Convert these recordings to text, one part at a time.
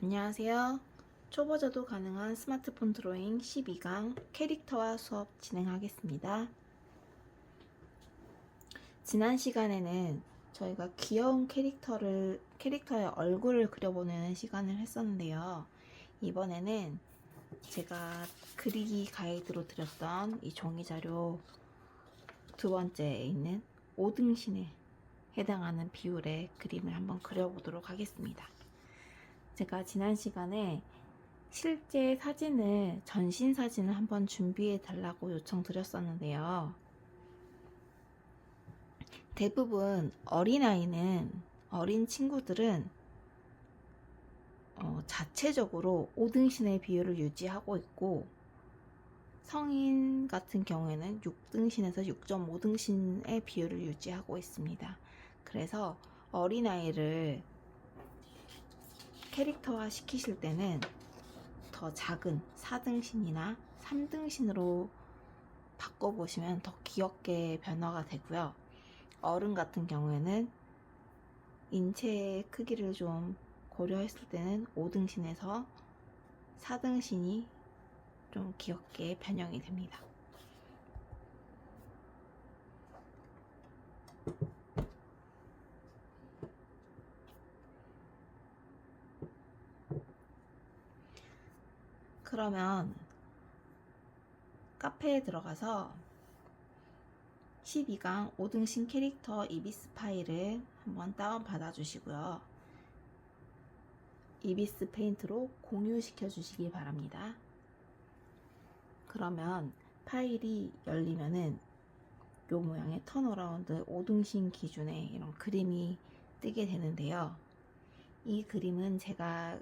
안녕하세요. 초보자도 가능한 스마트폰 드로잉 12강 캐릭터화 수업 진행하겠습니다. 지난 시간에는 저희가 귀여운 캐릭터의 얼굴을 그려보는 시간을 했었는데요. 이번에는 제가 그리기 가이드로 드렸던 이 종이 자료 두 번째에 있는 5등신에 해당하는 비율의 그림을 한번 그려보도록 하겠습니다. 제가 지난 시간에 실제 사진을, 전신 사진을 한번 준비해 달라고 요청드렸었는데요. 대부분 어린 친구들은 자체적으로 5등신의 비율을 유지하고 있고, 성인 같은 경우에는 6등신에서 6.5등신의 비율을 유지하고 있습니다. 그래서 어린아이를 캐릭터화 시키실 때는 더 작은 4등신이나 3등신으로 바꿔보시면 더 귀엽게 변화가 되고요. 어른 같은 경우에는 인체 크기를 좀 고려했을 때는 5등신에서 4등신이 좀 귀엽게 변형이 됩니다. 그러면 카페에 들어가서 12강 5등신 캐릭터 이비스 파일을 한번 다운 받아 주시고요. 이비스 페인트로 공유시켜 주시기 바랍니다. 그러면 파일이 열리면은 요 모양의 턴어라운드 5등신 기준의 이런 그림이 뜨게 되는데요. 이 그림은 제가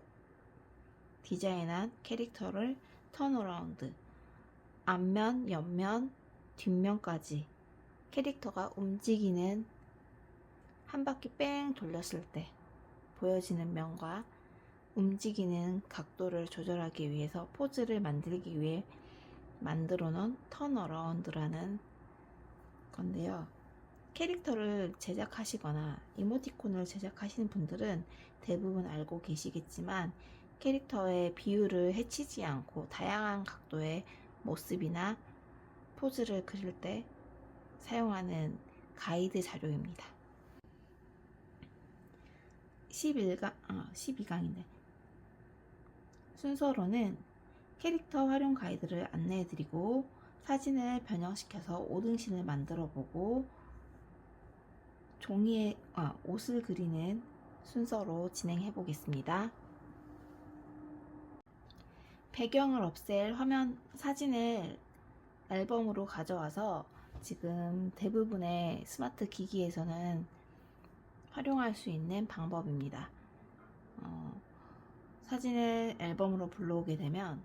디자인한 캐릭터를 턴어라운드, 앞면, 옆면, 뒷면까지 캐릭터가 움직이는 한 바퀴 뺑 돌렸을 때 보여지는 면과 움직이는 각도를 조절하기 위해서 포즈를 만들기 위해 만들어 놓은 턴어라운드라는 건데요. 캐릭터를 제작하시거나 이모티콘을 제작하시는 분들은 대부분 알고 계시겠지만, 캐릭터의 비율을 해치지 않고 다양한 각도의 모습이나 포즈를 그릴 때 사용하는 가이드 자료입니다. 12강인데 순서로는 캐릭터 활용 가이드를 안내해드리고, 사진을 변형시켜서 5등신을 만들어보고, 종이에 옷을 그리는 순서로 진행해 보겠습니다. 배경을 없앨 사진을 앨범으로 가져와서 지금 대부분의 스마트 기기에서는 활용할 수 있는 방법입니다. 사진을 앨범으로 불러오게 되면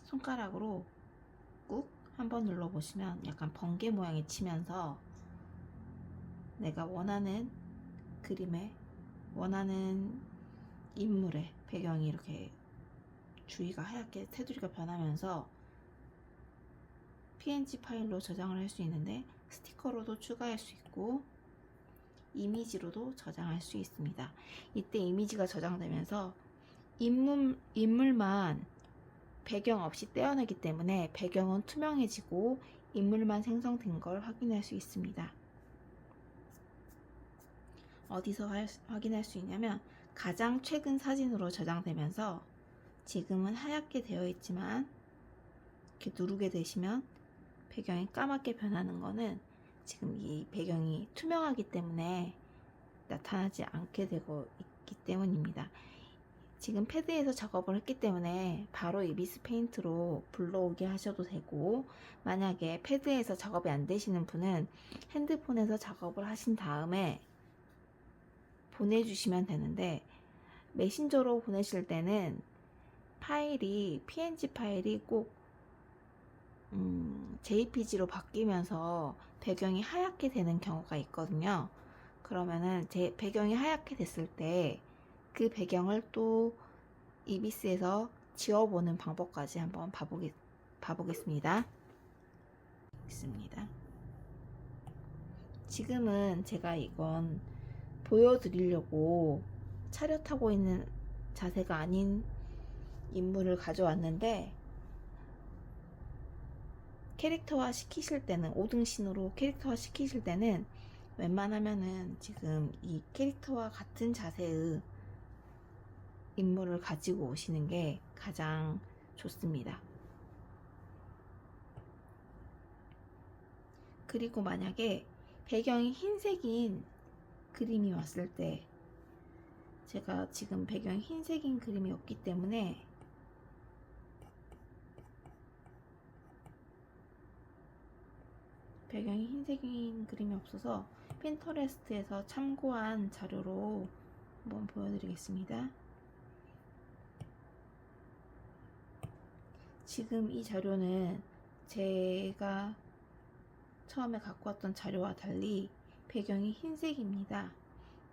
손가락으로 꾹 한번 눌러보시면 약간 번개 모양이 치면서 내가 원하는 그림에, 원하는 인물의 배경이 이렇게 주위가 하얗게 테두리가 변하면서 PNG 파일로 저장을 할 수 있는데, 스티커로도 추가할 수 있고 이미지로도 저장할 수 있습니다. 이때 이미지가 저장되면서 인물만 배경 없이 떼어내기 때문에 배경은 투명해지고 인물만 생성된 걸 확인할 수 있습니다. 어디서 확인할 수 있냐면, 가장 최근 사진으로 저장되면서 지금은 하얗게 되어 있지만 이렇게 누르게 되시면 배경이 까맣게 변하는 거는 지금 이 배경이 투명하기 때문에 나타나지 않게 되고 있기 때문입니다. 지금 패드에서 작업을 했기 때문에 바로 이비스 페인트로 불러오게 하셔도 되고, 만약에 패드에서 작업이 안 되시는 분은 핸드폰에서 작업을 하신 다음에 보내주시면 되는데, 메신저로 보내실 때는 PNG 파일이 꼭 JPG로 바뀌면서 배경이 하얗게 되는 경우가 있거든요. 그러면은 배경이 하얗게 됐을 때 그 배경을 또 이비스에서 지워보는 방법까지 한번 봐보겠습니다. 지금은 제가 이건 보여드리려고 차렷하고 있는 자세가 아닌 인물을 가져왔는데, 캐릭터화 시키실 때는 5등신으로 캐릭터화 시키실 때는 웬만하면은 지금 이 캐릭터와 같은 자세의 인물을 가지고 오시는 게 가장 좋습니다. 그리고 만약에 배경이 흰색인 그림이 왔을 때, 제가 지금 배경이 흰색인 그림이 없기 때문에 배경이 흰색인 그림이 없어서 핀터레스트에서 참고한 자료로 한번 보여드리겠습니다. 지금 이 자료는 제가 처음에 갖고 왔던 자료와 달리 배경이 흰색입니다.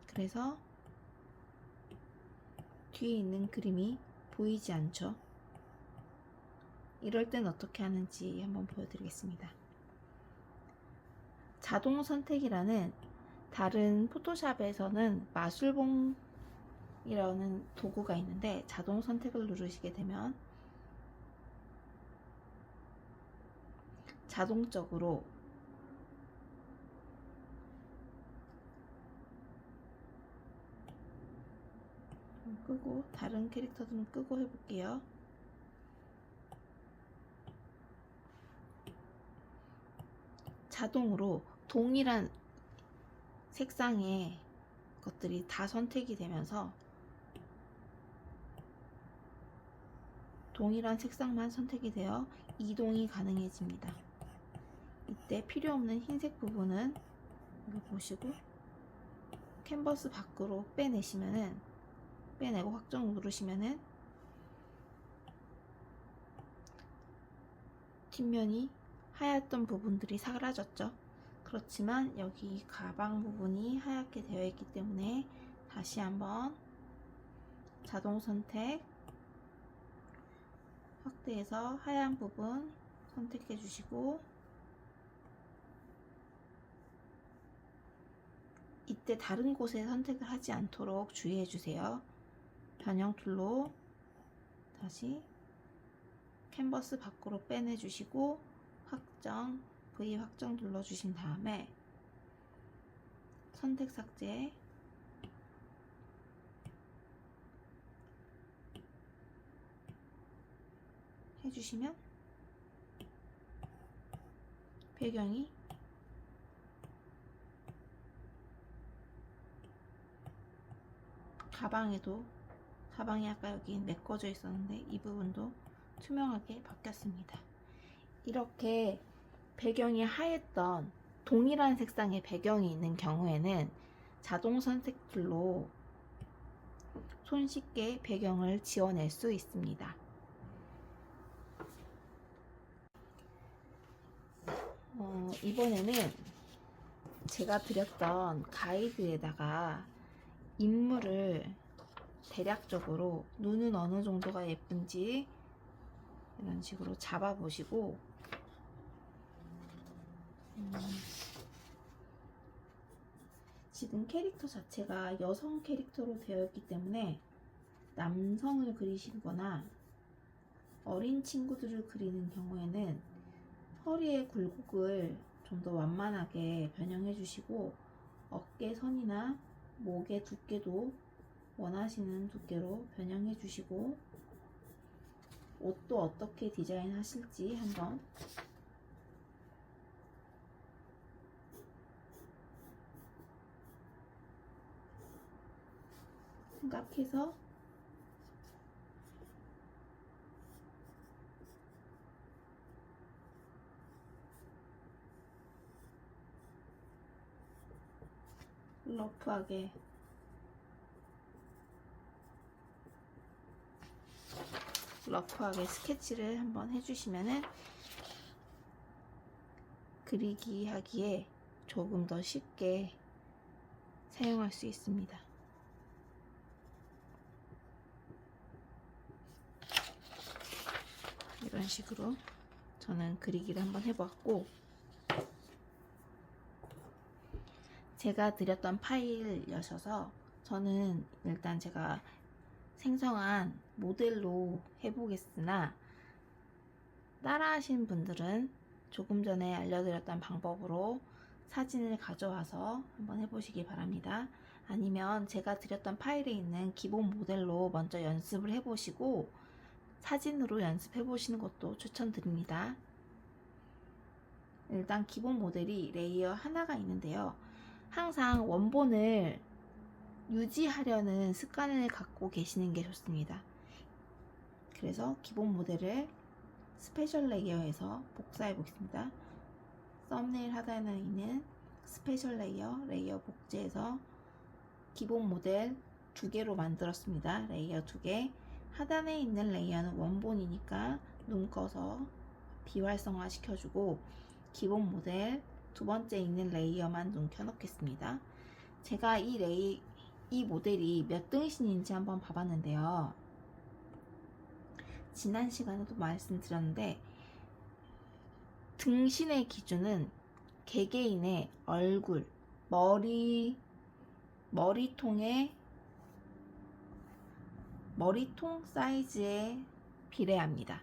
그래서 뒤에 있는 그림이 보이지 않죠. 이럴 땐 어떻게 하는지 한번 보여드리겠습니다. 자동 선택이라는 다른 포토샵에서는 마술봉이라는 도구가 있는데, 자동 선택을 누르시게 되면 자동적으로 끄고, 다른 캐릭터들은 끄고 해볼게요. 자동으로 동일한 색상의 것들이 다 선택이 되면서 동일한 색상만 선택이 되어 이동이 가능해집니다. 이때 필요 없는 흰색 부분은 이거 보시고 캔버스 밖으로 빼내고 확정 누르시면은 뒷면이 하얗던 부분들이 사라졌죠. 그렇지만 여기 가방 부분이 하얗게 되어 있기 때문에 다시 한번 자동 선택 확대해서 하얀 부분 선택해 주시고, 이때 다른 곳에 선택을 하지 않도록 주의해 주세요. 변형 툴로 다시 캔버스 밖으로 빼내 주시고 V 확정 눌러 주신 다음에 선택 삭제 해주시면 배경이 가방이 아까 여기 메꿔져 있었는데 이 부분도 투명하게 바뀌었습니다. 이렇게 배경이 하였던 동일한 색상의 배경이 있는 경우에는 자동 선택 툴로 손쉽게 배경을 지워낼 수 있습니다. 이번에는 제가 드렸던 가이드에다가 인물을 대략적으로 눈은 어느 정도가 예쁜지 이런 식으로 잡아 보시고, 지금 캐릭터 자체가 여성 캐릭터로 되어 있기 때문에 남성을 그리시거나 어린 친구들을 그리는 경우에는 허리의 굴곡을 좀 더 완만하게 변형해 주시고, 어깨 선이나 목의 두께도 원하시는 두께로 변형해 주시고, 옷도 어떻게 디자인 하실지 한번 생각해서 러프하게 스케치를 한번 해주시면은 그리기 하기에 조금 더 쉽게 사용할 수 있습니다. 이런 식으로 저는 그리기를 한번 해봤고, 제가 드렸던 파일이셔서 저는 일단 제가 생성한 모델로 해보겠으나 따라 하신 분들은 조금 전에 알려드렸던 방법으로 사진을 가져와서 한번 해보시기 바랍니다. 아니면 제가 드렸던 파일에 있는 기본 모델로 먼저 연습을 해보시고 사진으로 연습해 보시는 것도 추천드립니다. 일단 기본 모델이 레이어 하나가 있는데요. 항상 원본을 유지하려는 습관을 갖고 계시는 게 좋습니다. 그래서 기본 모델을 스페셜 레이어에서 복사해 보겠습니다. 썸네일 하단에 있는 스페셜 레이어 복제해서 기본 모델 2개로 만들었습니다. 레이어 2개. 하단에 있는 레이어는 원본이니까 눈 꺼서 비활성화 시켜주고 기본 모델 두 번째 있는 레이어만 눈 켜놓겠습니다. 제가 이 모델이 몇 등신인지 한번 봐봤는데요. 지난 시간에도 말씀드렸는데 등신의 기준은 개개인의 얼굴, 머리통 사이즈에 비례합니다.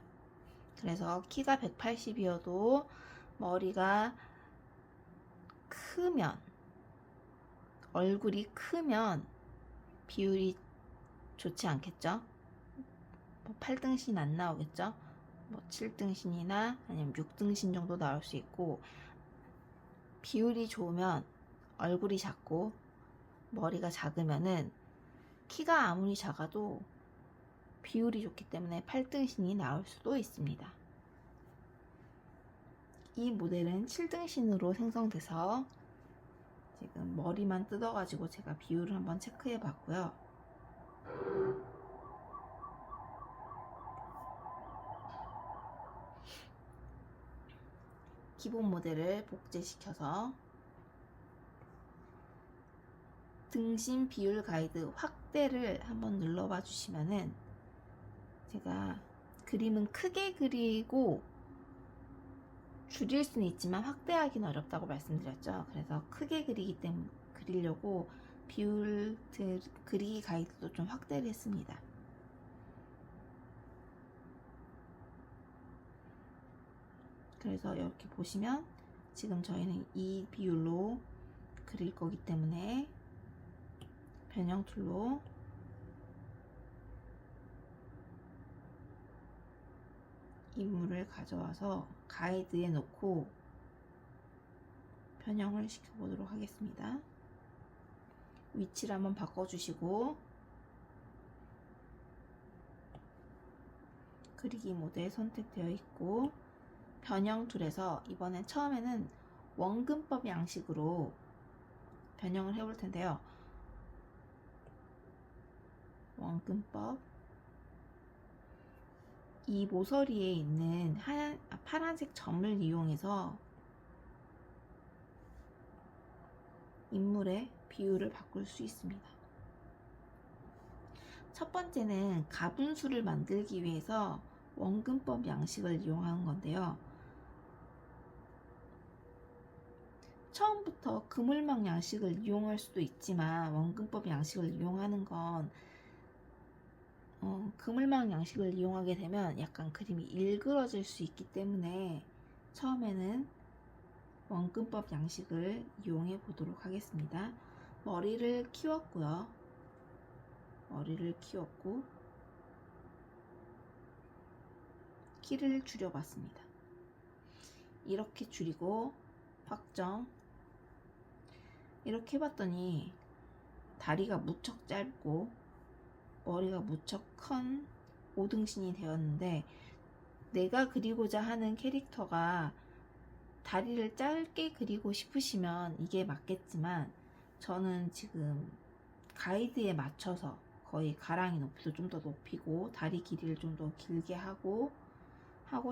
그래서 키가 180이어도 머리가 크면, 얼굴이 크면 비율이 좋지 않겠죠? 8등신 안 나오겠죠? 7등신이나 아니면 6등신 정도 나올 수 있고, 비율이 좋으면 얼굴이 작고 머리가 작으면은 키가 아무리 작아도 비율이 좋기 때문에 8등신이 나올 수도 있습니다. 이 모델은 7등신으로 생성돼서 지금 머리만 뜯어가지고 제가 비율을 한번 체크해 봤고요. 기본 모델을 복제시켜서 등신 비율 가이드 확대를 한번 눌러봐 주시면은 제가 그림은 크게 그리고 줄일 수는 있지만 확대하기는 어렵다고 말씀드렸죠. 그래서 크게 그리려고 비율 그리기 가이드도 좀 확대를 했습니다. 그래서 이렇게 보시면 지금 저희는 이 비율로 그릴 거기 때문에 변형 툴로 인물을 가져와서 가이드에 놓고 변형을 시켜보도록 하겠습니다. 위치를 한번 바꿔주시고 그리기 모델 선택되어 있고 변형 툴에서 이번엔 처음에는 원근법 양식으로 변형을 해볼 텐데요. 원근법 이 모서리에 있는 파란색 점을 이용해서 인물의 비율을 바꿀 수 있습니다. 첫 번째는 가분수를 만들기 위해서 원근법 양식을 이용하는 건데요. 처음부터 그물망 양식을 이용할 수도 있지만 원근법 양식을 이용하는 건 그물망 양식을 이용하게 되면 약간 그림이 일그러질 수 있기 때문에 처음에는 원근법 양식을 이용해 보도록 하겠습니다. 머리를 키웠고요. 키를 줄여봤습니다. 이렇게 줄이고 확정. 이렇게 해봤더니 다리가 무척 짧고 머리가 무척 큰 5등신이 되었는데 내가 그리고자 하는 캐릭터가 다리를 짧게 그리고 싶으시면 이게 맞겠지만 저는 지금 가이드에 맞춰서 거의 가랑이 높이도 좀 더 높이고 다리 길이를 좀 더 길게 하고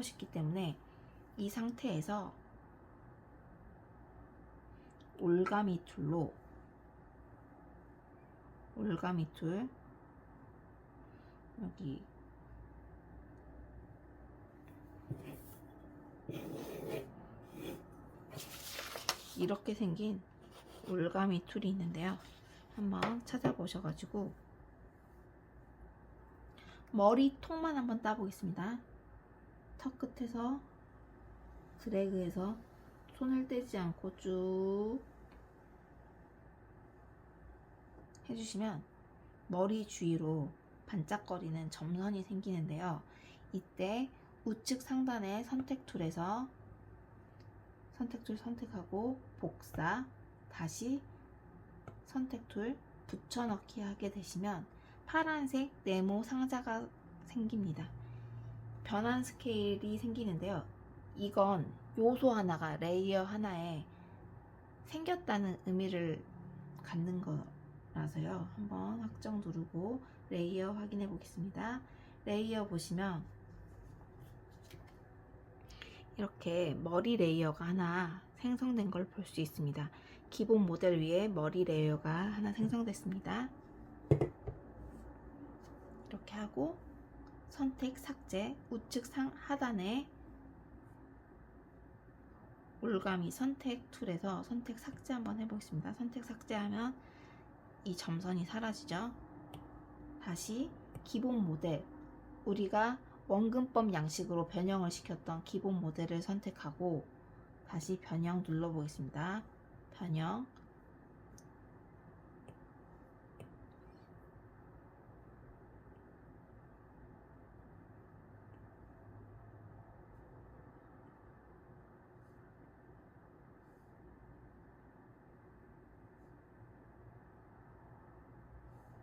싶기 때문에 이 상태에서 올가미 툴 여기 이렇게 생긴 올가미 툴이 있는데요. 한번 찾아보셔가지고 머리통만 한번 따보겠습니다. 턱 끝에서 드래그해서 손을 떼지 않고 쭉 해주시면 머리 주위로 반짝거리는 점선이 생기는데요. 이때 우측 상단의 선택 툴에서 선택 툴 선택하고 복사, 다시 선택 툴 붙여넣기 하게 되시면 파란색 네모 상자가 생깁니다. 변환 스케일이 생기는데요. 이건 요소 하나가 레이어 하나에 생겼다는 의미를 갖는 거라서요. 한번 확정 누르고 레이어 확인해 보겠습니다. 레이어 보시면 이렇게 머리 레이어가 하나 생성된 걸 볼 수 있습니다. 기본 모델 위에 머리 레이어가 하나 생성됐습니다. 이렇게 하고 선택 삭제, 우측 하단에 올가미 선택 툴에서 선택 삭제 한번 해보겠습니다. 선택 삭제하면 이 점선이 사라지죠. 다시 기본 모델, 우리가 원근법 양식으로 변형을 시켰던 기본 모델을 선택하고 다시 변형 눌러보겠습니다. 변형,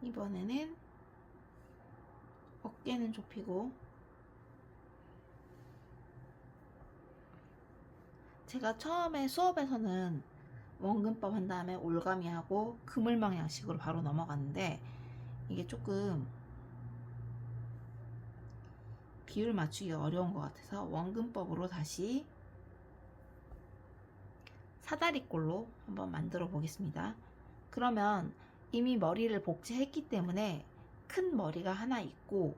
이번에는 어깨는 좁히고, 제가 처음에 수업에서는 원근법 한 다음에 올가미 하고 그물망 양식으로 바로 넘어갔는데 이게 조금 비율 맞추기가 어려운 것 같아서 원근법으로 다시 사다리꼴로 한번 만들어 보겠습니다. 그러면 이미 머리를 복제했기 때문에 큰 머리가 하나 있고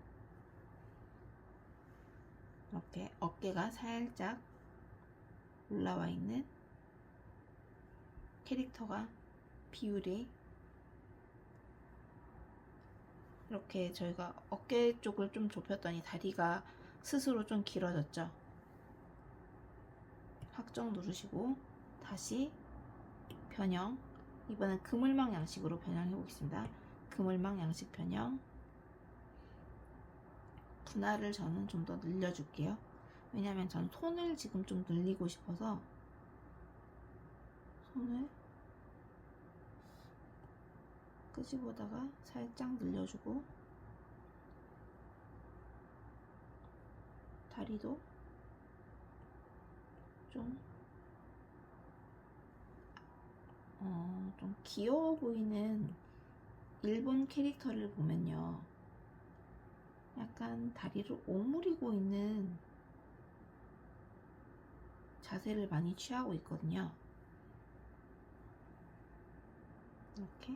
이렇게 어깨가 살짝 올라와 있는 캐릭터가 비율이 이렇게 저희가 어깨 쪽을 좀 좁혔더니 다리가 스스로 좀 길어졌죠. 확정 누르시고 다시 변형, 이번엔 그물망 양식으로 변형해 보겠습니다. 그물망 양식 변형, 분할을 저는 좀 더 늘려줄게요. 왜냐하면 전 손을 지금 좀 늘리고 싶어서 손을 끄집어다가 살짝 늘려주고 다리도 좀 귀여워 보이는 일본 캐릭터를 보면요, 약간 다리를 오므리고 있는 자세를 많이 취하고 있거든요. 이렇게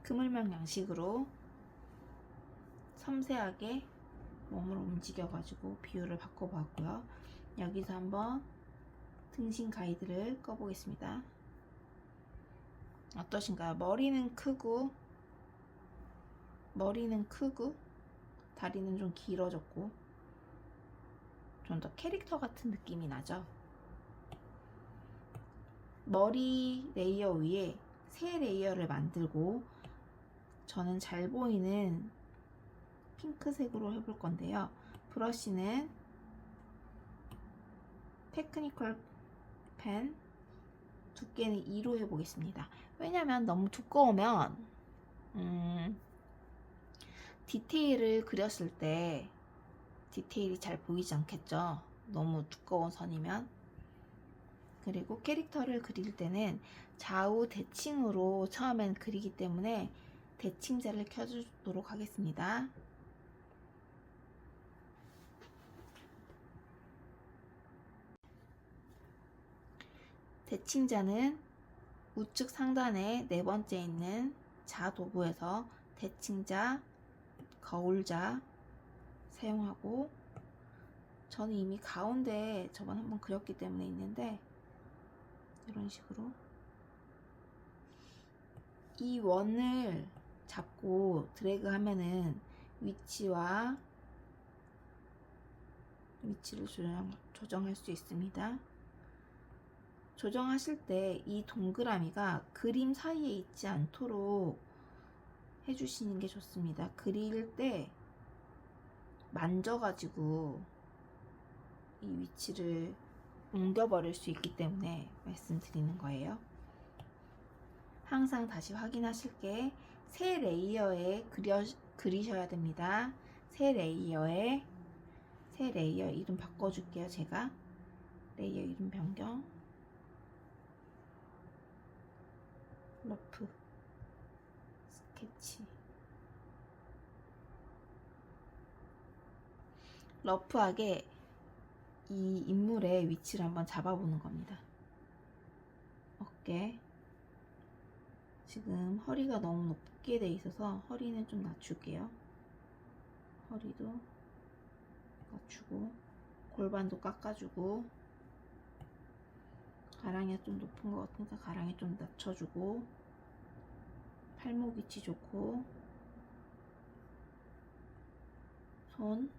그물망 양식으로 섬세하게 몸을 움직여 가지고 비율을 바꿔 봤고요. 여기서 한번 등신 가이드를 꺼 보겠습니다. 어떠신가요? 머리는 크고 다리는 좀 길어졌고 좀 더 캐릭터 같은 느낌이 나죠. 머리 레이어 위에 새 레이어를 만들고 저는 잘 보이는 핑크색으로 해볼 건데요. 브러쉬는 테크니컬 펜 두께는 2로 해보겠습니다. 왜냐면 너무 두꺼우면 디테일을 그렸을 때 디테일이 잘 보이지 않겠죠. 너무 두꺼운 선이면. 그리고 캐릭터를 그릴 때는 좌우 대칭으로 처음엔 그리기 때문에 대칭자를 켜주도록 하겠습니다. 대칭자는 우측 상단에 네 번째 있는 자 도구에서 대칭자, 거울자, 사용하고, 저는 이미 가운데에 저번 한번 그렸기 때문에 있는데, 이런 식으로 이 원을 잡고 드래그 하면은 위치를 조정할 수 있습니다. 조정하실 때 이 동그라미가 그림 사이에 있지 않도록 해주시는 게 좋습니다. 그릴 때 만져가지고 이 위치를 옮겨버릴 수 있기 때문에 말씀드리는 거예요. 항상 다시 확인하실 게 새 레이어에 그리셔야 됩니다. 새 레이어 이름 바꿔줄게요. 제가 레이어 이름 변경, 러프 스케치. 러프하게 이 인물의 위치를 한번 잡아보는 겁니다. 어깨, 지금 허리가 너무 높게 돼 있어서 허리는 좀 낮출게요. 허리도 낮추고, 골반도 깎아주고, 가랑이가 좀 높은 것 같으니까 가랑이 좀 낮춰주고, 팔목 위치 좋고, 손,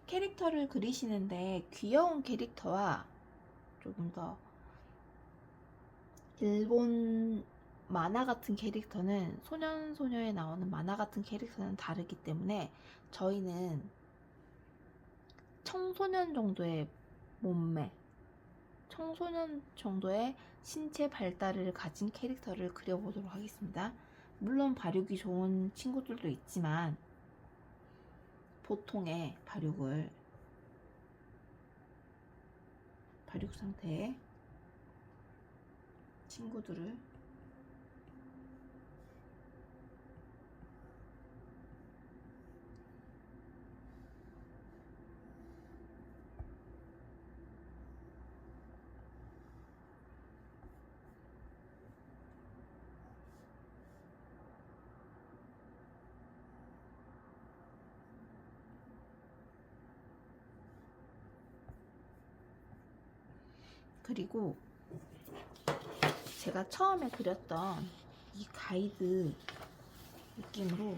캐릭터를 그리시는데 귀여운 캐릭터와 조금 더 일본 만화 같은 캐릭터는, 소년소녀에 나오는 만화 같은 캐릭터는 다르기 때문에 저희는 청소년 정도의 몸매, 청소년 정도의 신체 발달을 가진 캐릭터를 그려보도록 하겠습니다. 물론 발육이 좋은 친구들도 있지만 보통의 발육 상태의 친구들을 그리고 제가 처음에 그렸던 이 가이드 느낌으로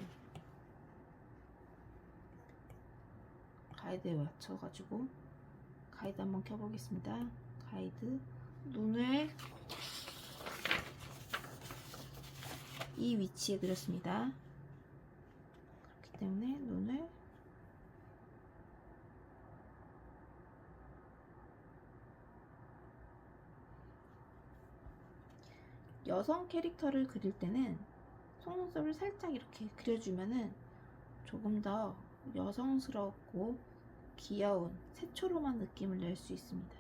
가이드에 맞춰가지고 가이드 한번 켜보겠습니다. 가이드, 눈을 이 위치에 그렸습니다. 그렇기 때문에 눈을 여성 캐릭터를 그릴 때는 속눈썹을 살짝 이렇게 그려주면은 조금 더 여성스럽고 귀여운 새초롬한 느낌을 낼 수 있습니다.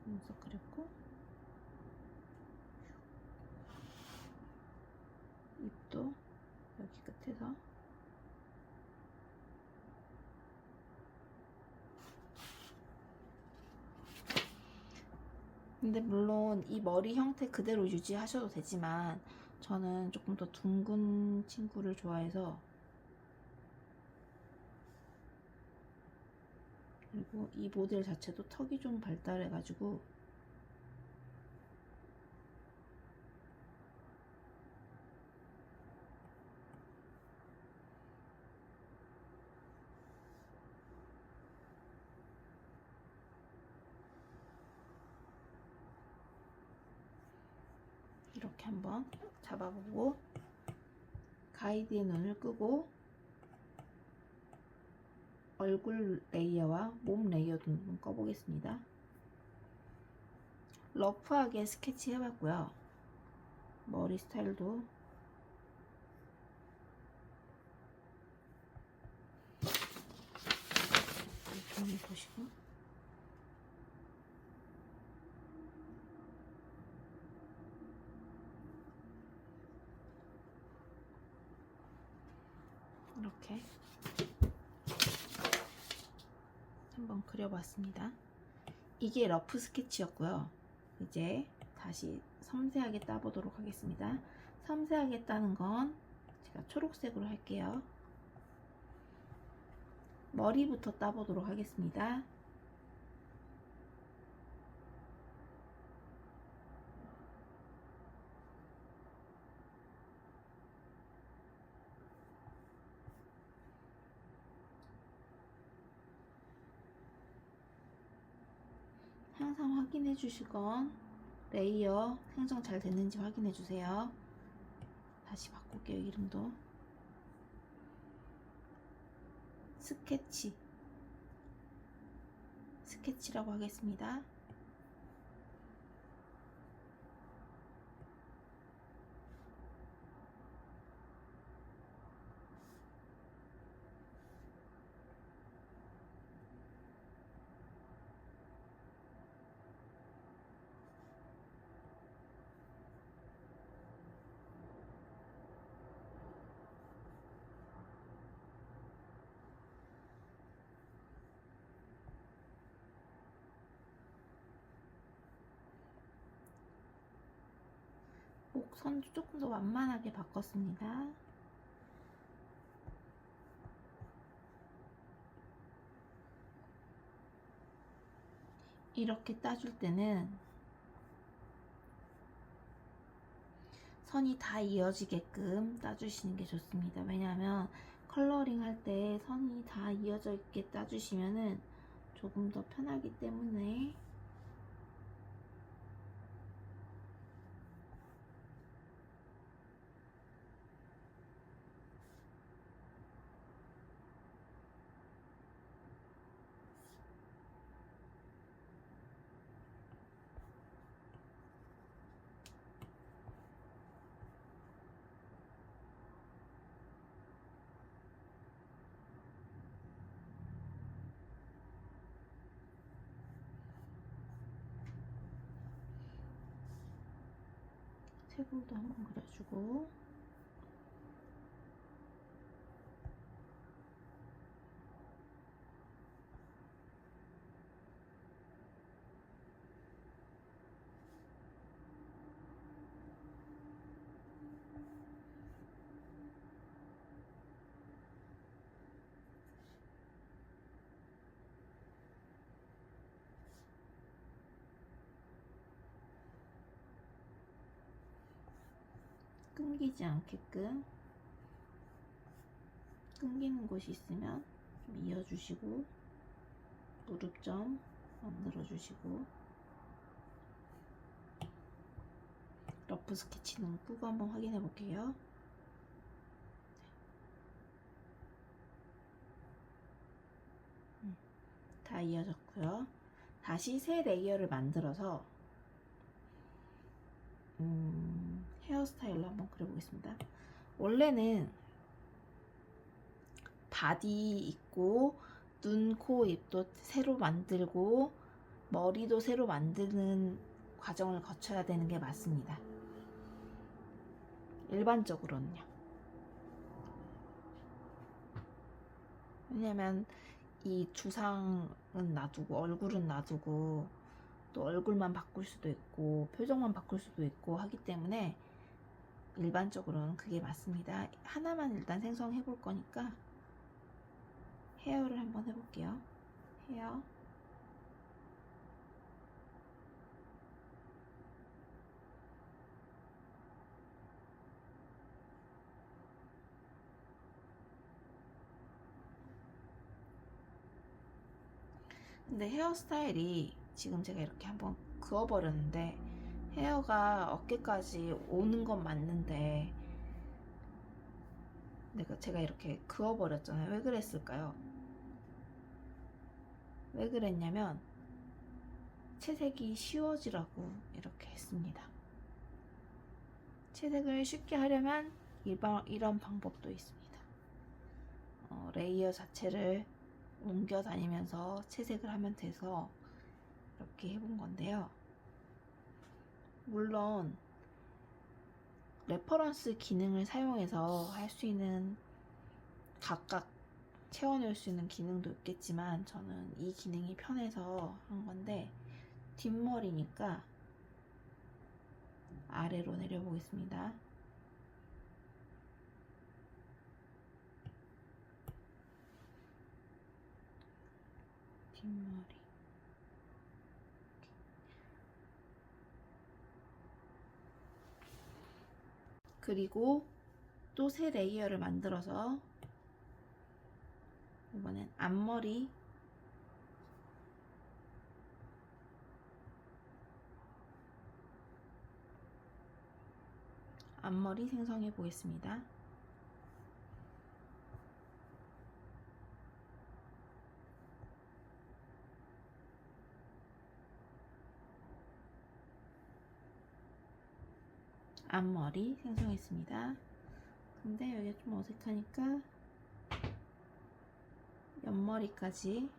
속눈썹 그렸고, 입도 여기 끝에서 근데 물론 이 머리 형태 그대로 유지하셔도 되지만 저는 조금 더 둥근 친구를 좋아해서, 그리고 이 모델 자체도 턱이 좀 발달해 가지고 이렇게 한번 잡아보고, 가이드의 눈을 끄고 얼굴 레이어와 몸 레이어도 한번 꺼보겠습니다. 러프하게 스케치 해봤고요. 머리 스타일도 이렇게 보시고, 이렇게 한번 그려봤습니다. 이게 러프 스케치였고요. 이제 다시 섬세하게 따보도록 하겠습니다. 섬세하게 따는 건 제가 초록색으로 할게요. 머리부터 따보도록 하겠습니다. 항상 확인해 주실 건 레이어 생성 잘 됐는지 확인해 주세요. 다시 바꿀게요. 이름도 스케치라고 하겠습니다. 목선도 조금 더 완만하게 바꿨습니다. 이렇게 따줄 때는 선이 다 이어지게끔 따주시는 게 좋습니다. 왜냐하면 컬러링 할 때 선이 다 이어져 있게 따주시면은 조금 더 편하기 때문에 쇄골도 한번 그려주고 끊기지 않게끔 끊기는 곳이 있으면 좀 이어주시고 무릎점 만들어 주시고 러프 스케치는 끄고 한번 확인해 볼게요. 다 이어졌고요. 다시 새 레이어를 만들어서 헤어스타일로 한번 그려보겠습니다. 원래는 바디 있고 눈, 코, 입도 새로 만들고 머리도 새로 만드는 과정을 거쳐야 되는 게 맞습니다. 일반적으로는요. 왜냐면 이 두상은 놔두고 얼굴은 놔두고 또 얼굴만 바꿀 수도 있고 표정만 바꿀 수도 있고 하기 때문에 일반적으로는 그게 맞습니다. 하나만 일단 생성해 볼 거니까 헤어를 한번 해볼게요. 헤어 근데 헤어스타일이 지금 제가 이렇게 한번 그어버렸는데 헤어가 어깨까지 오는 건 맞는데 제가 이렇게 그어버렸잖아요. 왜 그랬을까요? 왜 그랬냐면 채색이 쉬워지라고 이렇게 했습니다. 채색을 쉽게 하려면 이런 방법도 있습니다. 레이어 자체를 옮겨 다니면서 채색을 하면 돼서 이렇게 해본 건데요. 물론 레퍼런스 기능을 사용해서 할 수 있는 각각 채워넣을 수 있는 기능도 있겠지만 저는 이 기능이 편해서 한 건데 뒷머리니까 아래로 내려보겠습니다. 뒷머리. 그리고 또 새 레이어를 만들어서 이번엔 앞머리 생성해 보겠습니다. 앞머리 생성했습니다. 근데 여기가 좀 어색하니까 옆머리까지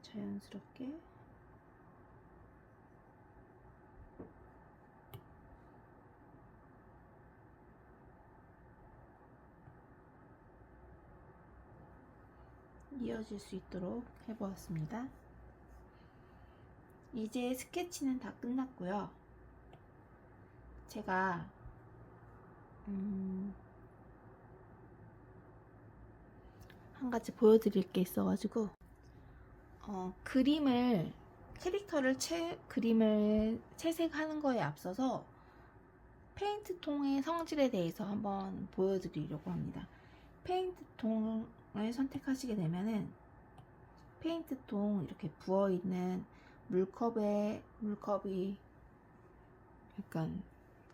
자연스럽게 이어질 수 있도록 해보았습니다. 이제 스케치는 다 끝났고요. 제가 한 가지 보여드릴 게 있어가지고 그림을 채색하는 거에 앞서서 페인트 통의 성질에 대해서 한번 보여드리려고 합니다. 페인트 통을 선택하시게 되면은 페인트 통 이렇게 부어 있는 물컵이 약간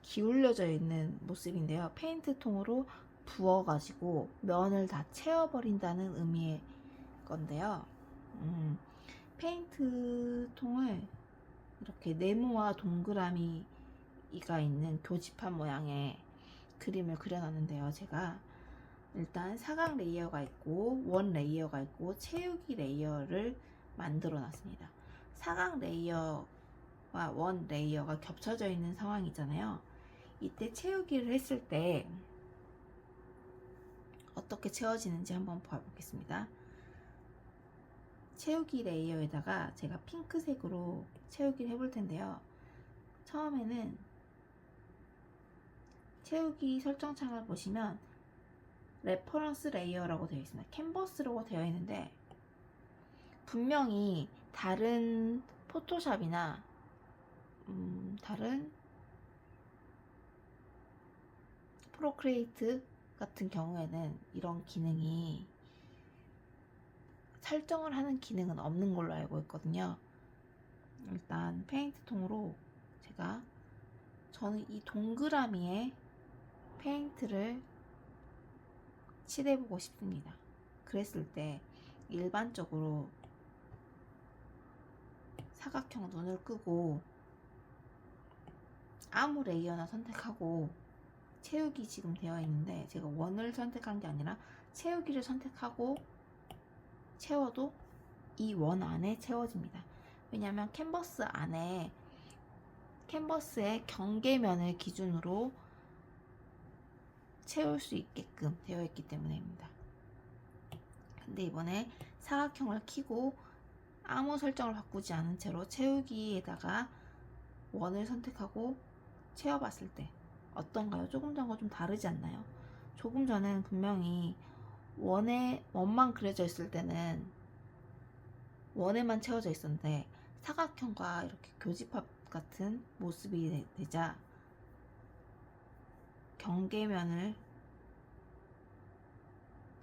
기울여져 있는 모습인데요. 페인트 통으로 부어가지고 면을 다 채워버린다는 의미의 건데요. 페인트 통을 이렇게 네모와 동그라미가 있는 교집합 모양의 그림을 그려놨는데요. 제가 일단 사각 레이어가 있고 원 레이어가 있고 채우기 레이어를 만들어 놨습니다. 사각 레이어와 원 레이어가 겹쳐져 있는 상황이잖아요. 이때 채우기를 했을 때 어떻게 채워지는지 한번 봐보겠습니다. 채우기 레이어에다가 제가 핑크색으로 채우기를 해볼 텐데요. 처음에는 채우기 설정창을 보시면 레퍼런스 레이어라고 되어 있습니다. 캔버스라고 되어 있는데 분명히 다른 포토샵이나 다른 프로크리에이트 같은 경우에는 이런 기능이 설정을 하는 기능은 없는 걸로 알고 있거든요. 일단 페인트 통으로 저는 이 동그라미에 페인트를 칠해보고 싶습니다. 그랬을 때 일반적으로 사각형 눈을 끄고 아무 레이어나 선택하고 채우기 지금 되어 있는데 제가 원을 선택한 게 아니라 채우기를 선택하고 채워도 이 원 안에 채워집니다. 왜냐하면 캔버스의 경계면을 기준으로 채울 수 있게끔 되어 있기 때문입니다. 근데 이번에 사각형을 켜고 아무 설정을 바꾸지 않은 채로 채우기에다가 원을 선택하고 채워봤을 때 어떤가요? 조금 전과 좀 다르지 않나요? 조금 전엔 분명히 원만 그려져 있을 때는 원에만 채워져 있었는데 사각형과 이렇게 교집합 같은 모습이 되자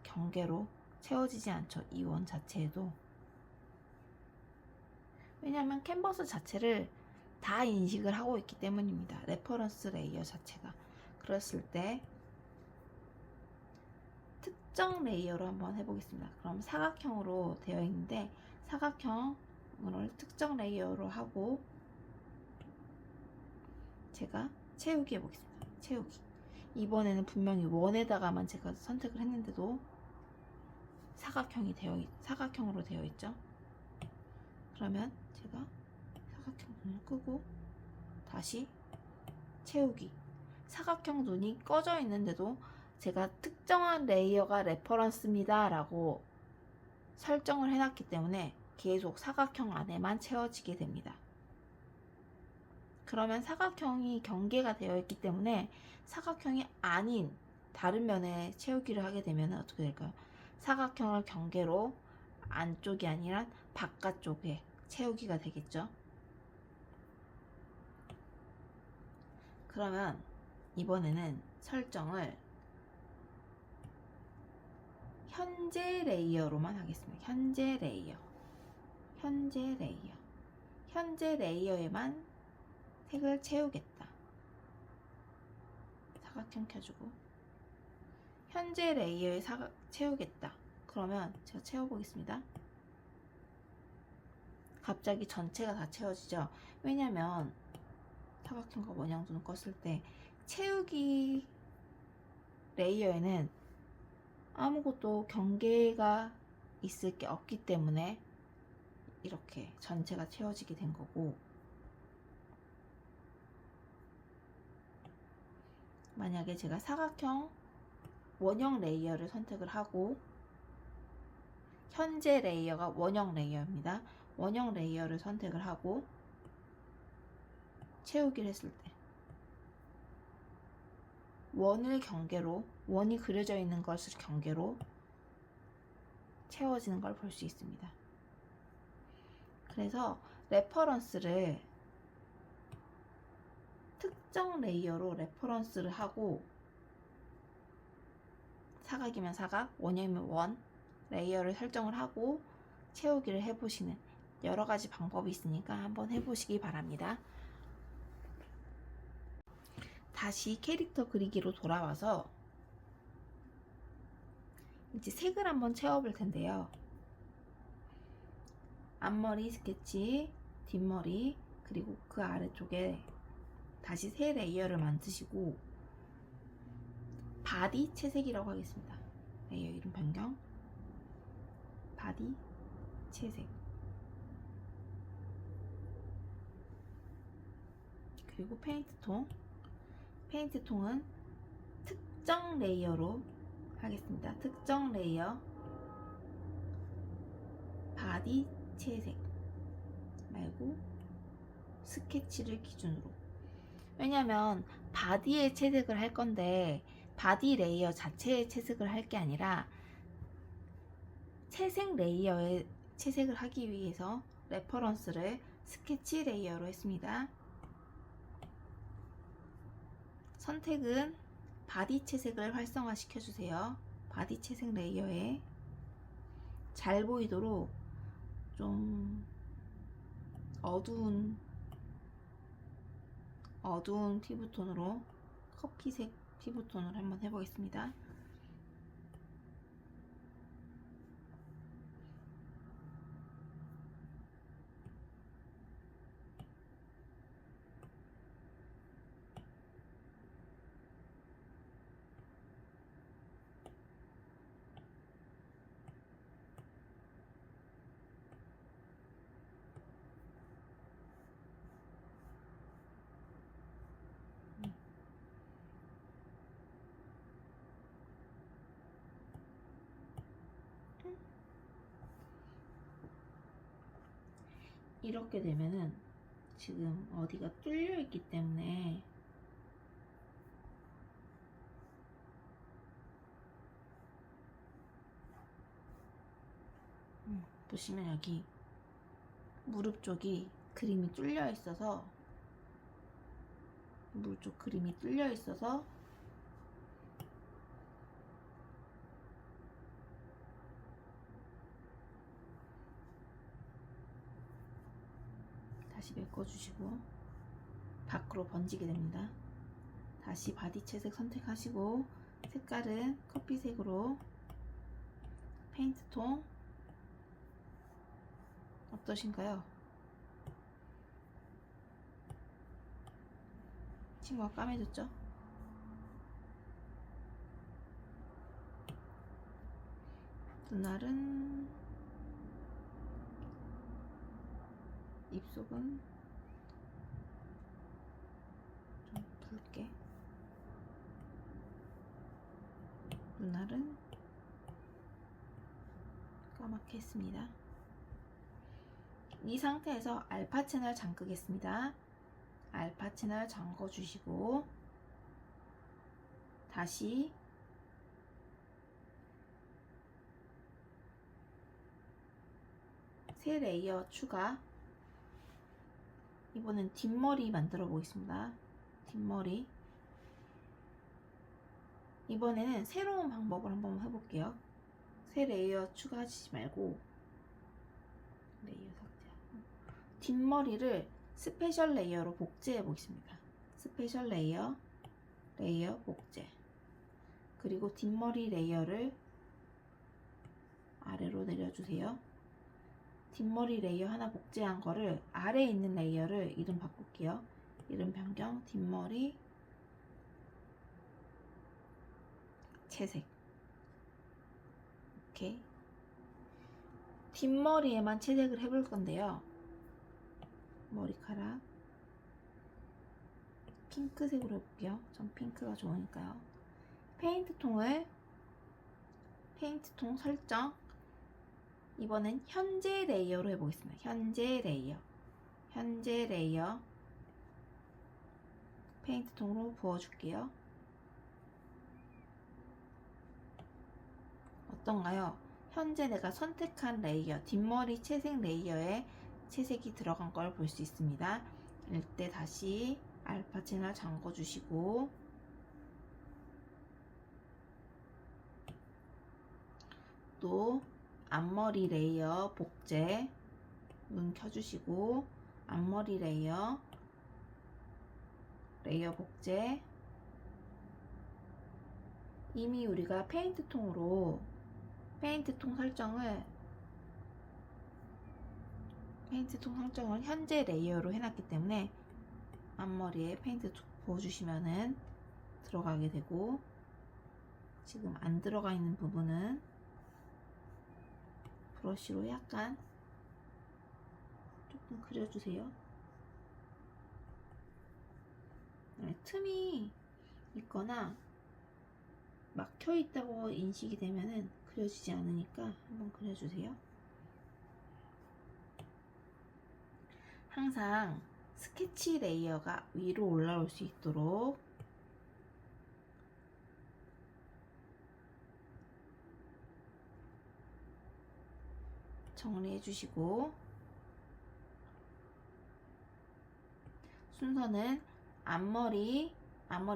경계로 채워지지 않죠. 이 원 자체에도. 왜냐하면 캔버스 자체를 다 인식을 하고 있기 때문입니다. 레퍼런스 레이어 자체가. 그랬을 때 특정 레이어로 한번 해보겠습니다. 그럼 사각형으로 되어 있는데 사각형을 특정 레이어로 하고 제가 채우기 해보겠습니다. 채우기. 이번에는 분명히 원에다가만 제가 선택을 했는데도 사각형으로 되어 있죠. 그러면 제가 사각형 눈을 끄고 다시 채우기. 사각형 눈이 꺼져 있는데도 제가 특정한 레이어가 레퍼런스입니다 라고 설정을 해놨기 때문에 계속 사각형 안에만 채워지게 됩니다. 그러면 사각형이 경계가 되어 있기 때문에 사각형이 아닌 다른 면에 채우기를 하게 되면 어떻게 될까요? 사각형을 경계로 안쪽이 아니라 바깥쪽에 채우기가 되겠죠. 그러면 이번에는 설정을 현재 레이어로만 하겠습니다. 현재 레이어. 현재 레이어에만 색을 채우겠다. 사각형 켜주고 현재 레이어에 채우겠다. 그러면 제가 채워보겠습니다. 갑자기 전체가 다 채워지죠. 왜냐면 사각형과 원형눈을 껐을 때 채우기 레이어에는 아무것도 경계가 있을 게 없기 때문에 이렇게 전체가 채워지게 된 거고, 만약에 제가 사각형 원형 레이어를 선택을 하고 현재 레이어가 원형 레이어입니다. 원형 레이어를 선택을 하고 채우기를 했을 때 원을 경계로, 원이 그려져 있는 것을 경계로 채워지는 걸 볼 수 있습니다. 그래서 레퍼런스를 특정 레이어로 레퍼런스를 하고, 사각이면 사각, 원형이면 원, 레이어를 설정을 하고 채우기를 해보시는 여러 가지 방법이 있으니까 한번 해보시기 바랍니다. 다시 캐릭터 그리기로 돌아와서 이제 색을 한번 채워볼 텐데요. 앞머리 스케치, 뒷머리, 그리고 그 아래쪽에 다시 새 레이어를 만드시고 바디 채색이라고 하겠습니다. 레이어 이름 변경, 바디 채색, 그리고 페인트 통은 특정 레이어로 하겠습니다. 특정 레이어 바디 채색 말고 스케치를 기준으로. 왜냐면 바디에 채색을 할 건데 바디 레이어 자체에 채색을 할 게 아니라 채색 레이어에 채색을 하기 위해서 레퍼런스를 스케치 레이어로 했습니다. 선택은 바디 채색을 활성화 시켜주세요. 바디 채색 레이어에 잘 보이도록 좀 어두운 피부톤으로, 커피색 피부톤으로 한번 해보겠습니다. 이렇게 되면은 지금 어디가 뚫려 있기 때문에 보시면 여기 무릎 쪽이 그림이 뚫려 있어서, 무릎 쪽 그림이 뚫려 있어서 다시 메꿔주시고 밖으로 번지게 됩니다. 다시 바디 채색 선택하시고 색깔은 커피색으로, 페인트통 어떠신가요? 친구가 까매졌죠? 눈알은, 입속은 좀 붉게, 눈알은 까맣게 했습니다. 이 상태에서 알파 채널 잠그겠습니다. 알파 채널 잠궈 주시고 다시 새 레이어 추가. 이번엔 뒷머리 만들어 보겠습니다. 뒷머리. 이번에는 새로운 방법을 한번 해볼게요. 새 레이어 추가하지 말고 레이어 삭제. 뒷머리를 스페셜 레이어로 복제해 보겠습니다. 스페셜 레이어, 레이어 복제. 그리고 뒷머리 레이어를 아래로 내려주세요. 뒷머리 레이어 하나 복제한 거를 아래에 있는 레이어를 이름 바꿀게요. 이름 변경, 뒷머리 채색. 오케이. 뒷머리에만 채색을 해볼 건데요. 머리카락 핑크색으로 해볼게요. 전 핑크가 좋으니까요. 페인트통 설정. 이번엔 현재 레이어로 해보겠습니다. 현재 레이어 페인트통으로 부어줄게요. 어떤가요? 현재 내가 선택한 레이어, 뒷머리 채색 레이어에 채색이 들어간 걸 볼 수 있습니다. 이때 다시 알파 채널 잠궈 주시고 또 앞머리 레이어 복제 눈 켜주시고 앞머리 레이어 복제. 이미 우리가 페인트통 설정을 현재 레이어로 해놨기 때문에 앞머리에 페인트 부어주시면은 들어가게 되고, 지금 안 들어가 있는 부분은 브러쉬로 약간 조금 그려주세요. 틈이 있거나 막혀 있다고 인식이 되면은 그려지지 않으니까 한번 그려주세요. 항상 스케치 레이어가 위로 올라올 수 있도록 정리해 주시고, 순서는 앞머리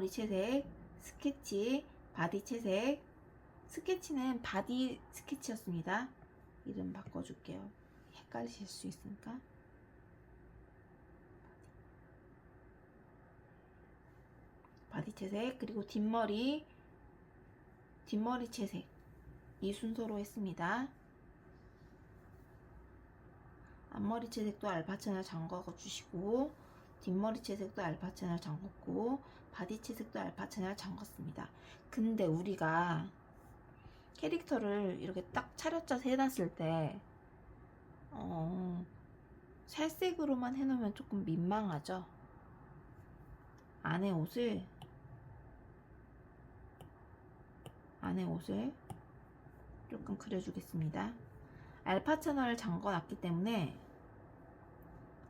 채색, 스케치, 바디 채색. 스케치는 바디 스케치였습니다. 이름 바꿔줄게요. 헷갈리실 수 있으니까. 바디 채색, 그리고 뒷머리 채색. 이 순서로 했습니다. 앞머리 채색도 알파 채널 잠궈 주시고, 뒷머리 채색도 알파 채널 잠궜고, 바디 채색도 알파 채널 잠궜습니다. 근데 우리가 캐릭터를 이렇게 딱 차렷자세 해놨을 때 살색으로만 해놓으면 조금 민망하죠. 안에 옷을 조금 그려주겠습니다. 알파 채널을 잠궈놨기 때문에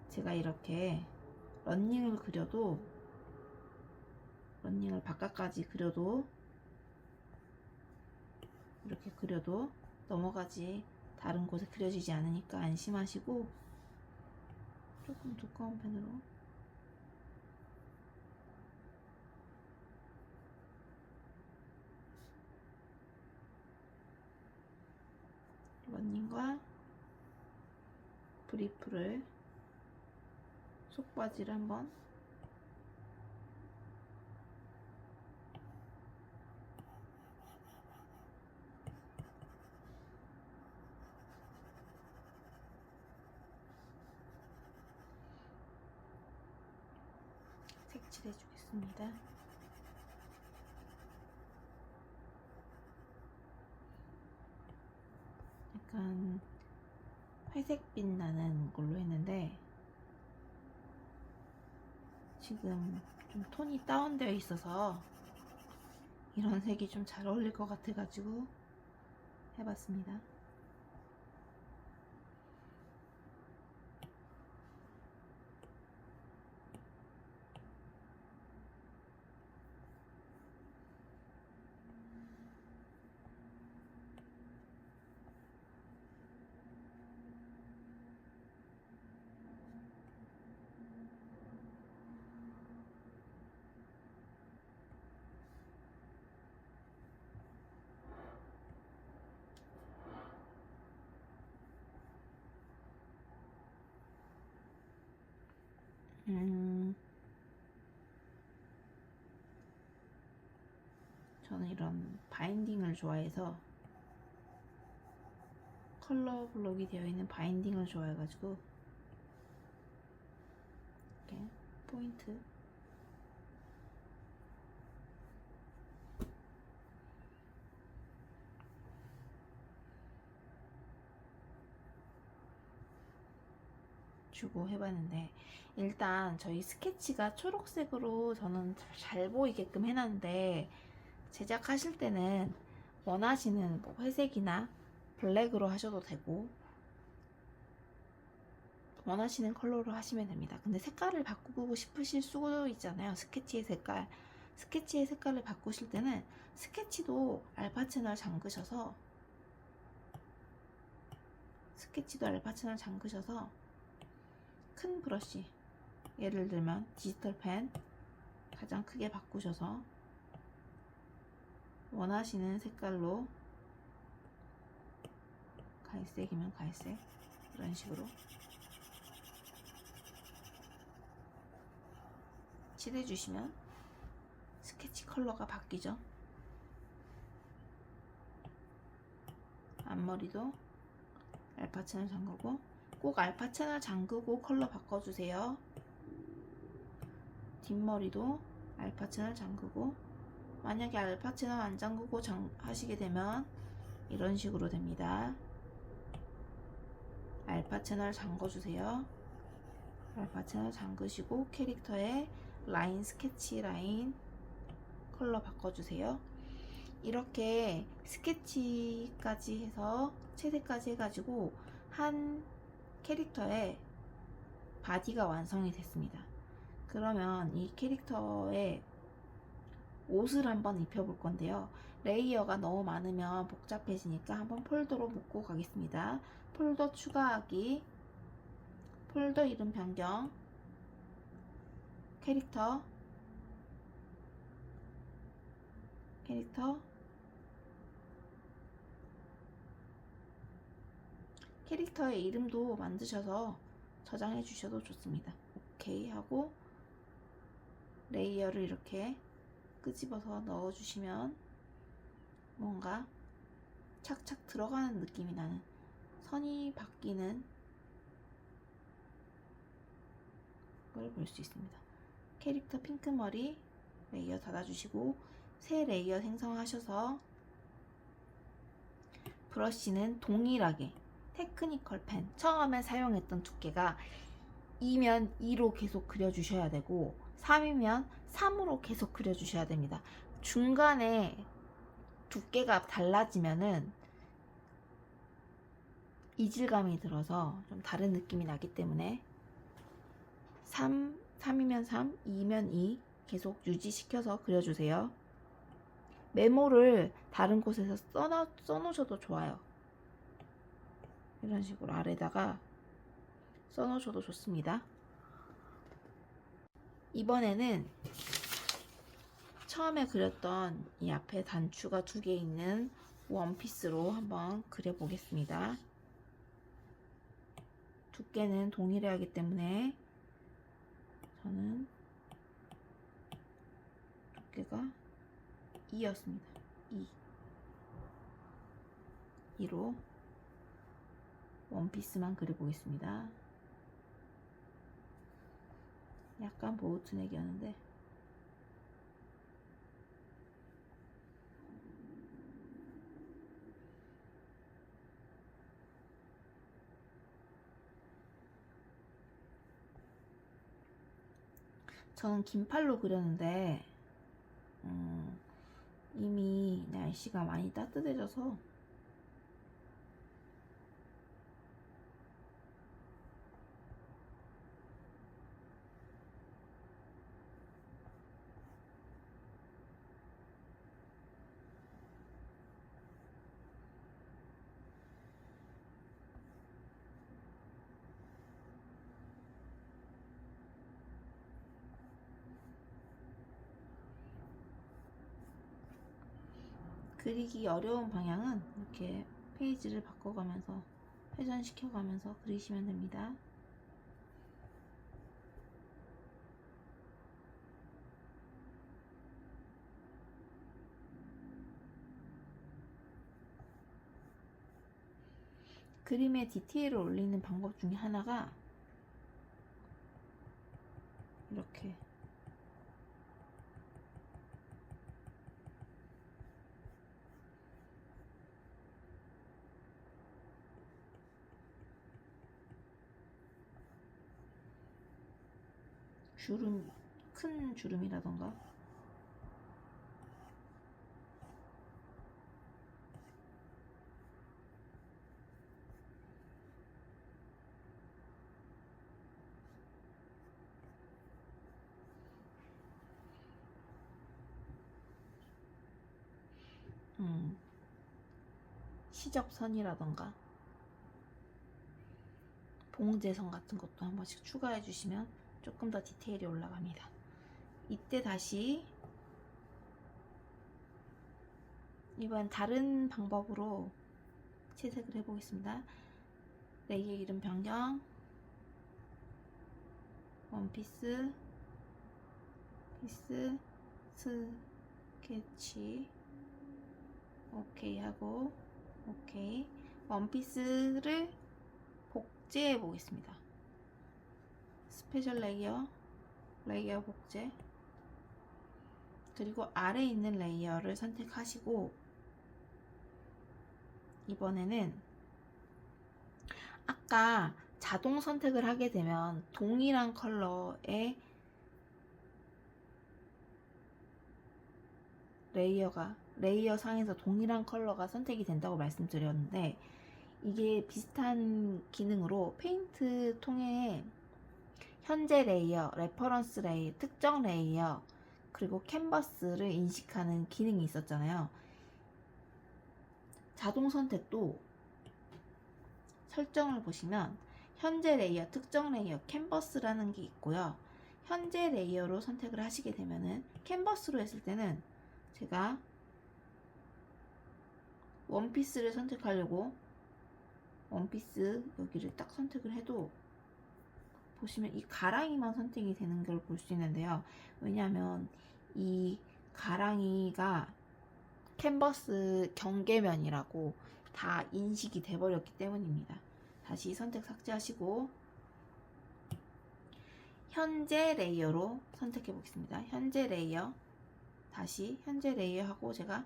제가 이렇게 런닝을 바깥까지 그려도 이렇게 그려도 넘어가지 다른 곳에 그려지지 않으니까 안심하시고, 조금 두꺼운 펜으로 런닝과 브리프를 속바지를 한번 색칠해 주겠습니다. 약간 회색빛 나는 걸로 했는데 지금 좀 톤이 다운되어 있어서 이런 색이 좀 잘 어울릴 것 같아 가지고 해봤습니다. 저는 이런 바인딩을 좋아해서 컬러 블록이 되어 있는 바인딩을 좋아해가지고 이렇게 포인트 주고 해봤는데, 일단 저희 스케치가 초록색으로 저는 잘 보이게끔 해놨는데, 제작하실 때는 원하시는 뭐 회색이나 블랙으로 하셔도 되고 원하시는 컬러로 하시면 됩니다. 근데 색깔을 바꾸고 싶으실 수도 있잖아요. 스케치의 색깔을 바꾸실 때는 스케치도 알파 채널 잠그셔서 큰 브러쉬, 예를 들면 디지털 펜 가장 크게 바꾸셔서 원하시는 색깔로, 갈색이면 갈색, 이런 식으로 칠해주시면 스케치 컬러가 바뀌죠. 앞머리도 알파 채널 잠그고, 꼭 알파 채널 잠그고 컬러 바꿔주세요. 뒷머리도 알파 채널 잠그고, 만약에 알파 채널 안 잠그고 하시게 되면 이런 식으로 됩니다. 알파 채널 잠궈주세요. 알파 채널 잠그시고 캐릭터의 라인, 스케치 라인 컬러 바꿔주세요. 이렇게 스케치까지 해서 채색까지 해가지고 한 캐릭터의 바디가 완성이 됐습니다. 그러면 이 캐릭터의 옷을 한번 입혀볼 건데요. 레이어가 너무 많으면 복잡해지니까 한번 폴더로 묶고 가겠습니다. 폴더 추가하기, 폴더 이름 변경, 캐릭터의 이름도 만드셔서 저장해 주셔도 좋습니다. 오케이 하고 레이어를 이렇게 끄집어서 넣어 주시면 뭔가 착착 들어가는 느낌이 나는, 선이 바뀌는 걸 볼 수 있습니다. 캐릭터 핑크머리 레이어 닫아주시고 새 레이어 생성하셔서 브러쉬는 동일하게 테크니컬 펜, 처음에 사용했던 두께가 2면 2로 계속 그려주셔야 되고 3이면 3으로 계속 그려주셔야 됩니다. 중간에 두께가 달라지면은 이질감이 들어서 좀 다른 느낌이 나기 때문에 3이면 3, 2면 2 계속 유지시켜서 그려주세요. 메모를 다른 곳에서 써놓으셔도 좋아요. 이런 식으로 아래다가 써놓으셔도 좋습니다. 이번에는 처음에 그렸던 이 앞에 단추가 2개 있는 원피스로 한번 그려보겠습니다. 두께는 동일해야 하기 때문에 저는 두께가 2였습니다. 2로 원피스만 그려보겠습니다. 약간 보호트넥이었는데 저는 긴 팔로 그렸는데 이미 날씨가 많이 따뜻해져서 그리기 어려운 방향은 이렇게 페이지를 바꿔가면서, 회전시켜가면서 그리시면 됩니다. 그림에 디테일을 올리는 방법 중에 하나가 이렇게 주름, 큰 주름이라던가 시접선이라던가 봉제선 같은 것도 한 번씩 추가해 주시면 조금 더 디테일이 올라갑니다. 이때 다시 이번 다른 방법으로 채색을 해 보겠습니다. 레이어 이름 변경, 원피스, 피스, 스케치, 오케이 하고 오케이. 원피스를 복제해 보겠습니다. 스페셜 레이어, 레이어 복제, 그리고 아래에 있는 레이어를 선택하시고 이번에는 아까 자동 선택을 하게 되면 동일한 컬러의 레이어 상에서 동일한 컬러가 선택이 된다고 말씀드렸는데, 이게 비슷한 기능으로 페인트 통에 현재 레이어, 레퍼런스 레이어, 특정 레이어, 그리고 캔버스를 인식하는 기능이 있었잖아요. 자동 선택도 설정을 보시면 현재 레이어, 특정 레이어, 캔버스라는 게 있고요. 현재 레이어로 선택을 하시게 되면은 캔버스로 했을 때는 제가 원피스를 선택하려고 원피스 여기를 딱 선택을 해도 보시면 이 가랑이만 선택이 되는 걸 볼 수 있는데요. 왜냐하면 이 가랑이가 캔버스 경계면이라고 다 인식이 돼 버렸기 때문입니다. 다시 선택 삭제하시고 현재 레이어로 선택해 보겠습니다. 현재 레이어, 다시 현재 레이어 하고 제가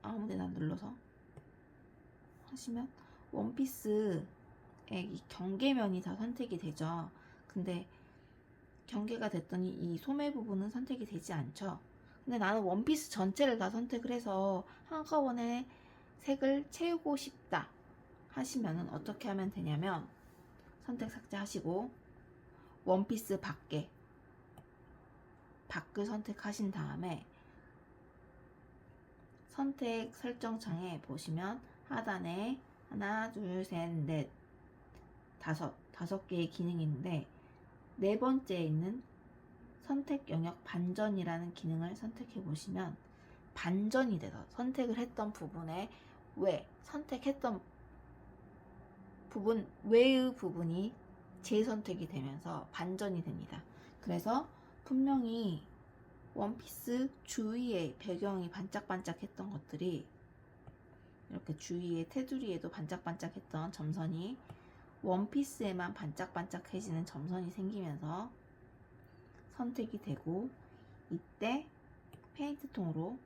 아무데나 눌러서 하시면 원피스의 이 경계면이 다 선택이 되죠. 근데 경계가 됐더니 이 소매 부분은 선택이 되지 않죠. 근데 나는 원피스 전체를 다 선택을 해서 한꺼번에 색을 채우고 싶다 하시면은 어떻게 하면 되냐면 선택 삭제하시고 원피스 밖을 선택하신 다음에 선택 설정창에 보시면 하단에 하나, 둘, 셋, 넷, 다섯 개의 기능이 있는데 네 번째에 있는 선택 영역 반전이라는 기능을 선택해 보시면 반전이 돼서 선택을 했던 부분에 선택했던 부분 외의 부분이 재선택이 되면서 반전이 됩니다. 그래서 분명히 원피스 주위에 배경이 반짝반짝했던 것들이 이렇게 주위에 테두리에도 반짝반짝했던 점선이 원피스에만 반짝반짝해지는 점선이 생기면서 선택이 되고, 이때 페인트통으로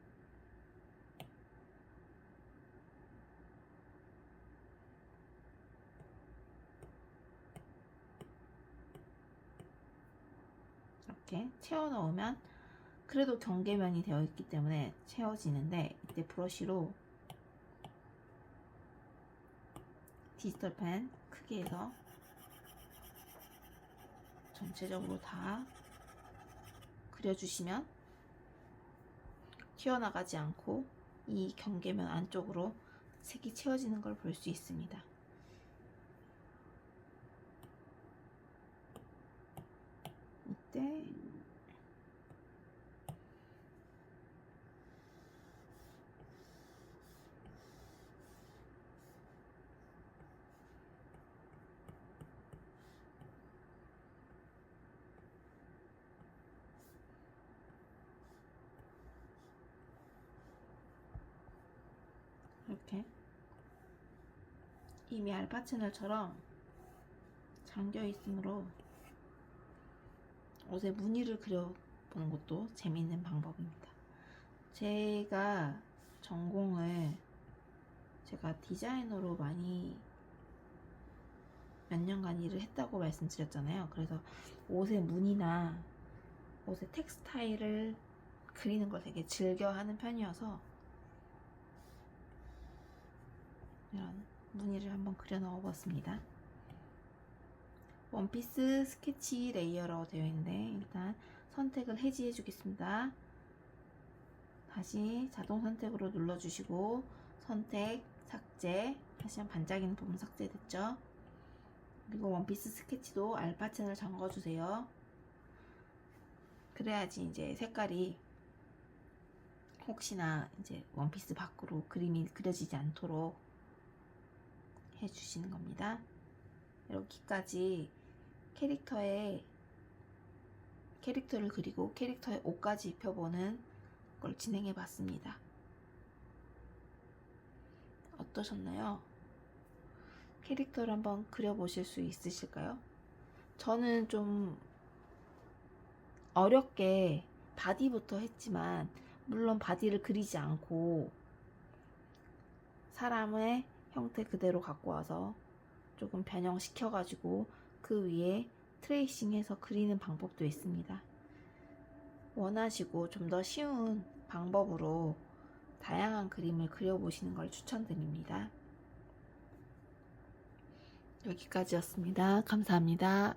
이렇게 채워 넣으면 그래도 경계면이 되어 있기 때문에 채워지는데, 이때 브러쉬로 디지털 펜 크게 해서 전체적으로 다 그려주시면 튀어나가지 않고 이 경계면 안쪽으로 색이 채워지는 걸 볼 수 있습니다. 이때 이렇게 이미 알파 채널처럼 잠겨 있으므로 옷에 무늬를 그려보는 것도 재미있는 방법입니다. 제가 전공을 제가 디자이너로 많이 몇 년간 일을 했다고 말씀드렸잖아요. 그래서 옷의 무늬나 옷의 텍스타일을 그리는 걸 되게 즐겨 하는 편이어서 이런 무늬를 한번 그려 넣어 봤습니다. 원피스 스케치 레이어라고 되어 있는데 일단 선택을 해지해 주겠습니다. 다시 자동 선택으로 눌러 주시고 선택 삭제 하시면 반짝이는 부분 삭제됐죠. 그리고 원피스 스케치도 알파 채널 잠궈 주세요. 그래야지 이제 색깔이 혹시나 이제 원피스 밖으로 그림이 그려지지 않도록 해주시는 겁니다. 여기까지 캐릭터를 그리고 캐릭터의 옷까지 입혀보는 걸 진행해 봤습니다. 어떠셨나요? 캐릭터를 한번 그려보실 수 있으실까요? 저는 좀 어렵게 바디부터 했지만 물론 바디를 그리지 않고 사람의 형태 그대로 갖고 와서 조금 변형시켜 가지고 그 위에 트레이싱해서 그리는 방법도 있습니다. 원하시고 좀 더 쉬운 방법으로 다양한 그림을 그려보시는 걸 추천드립니다. 여기까지였습니다. 감사합니다.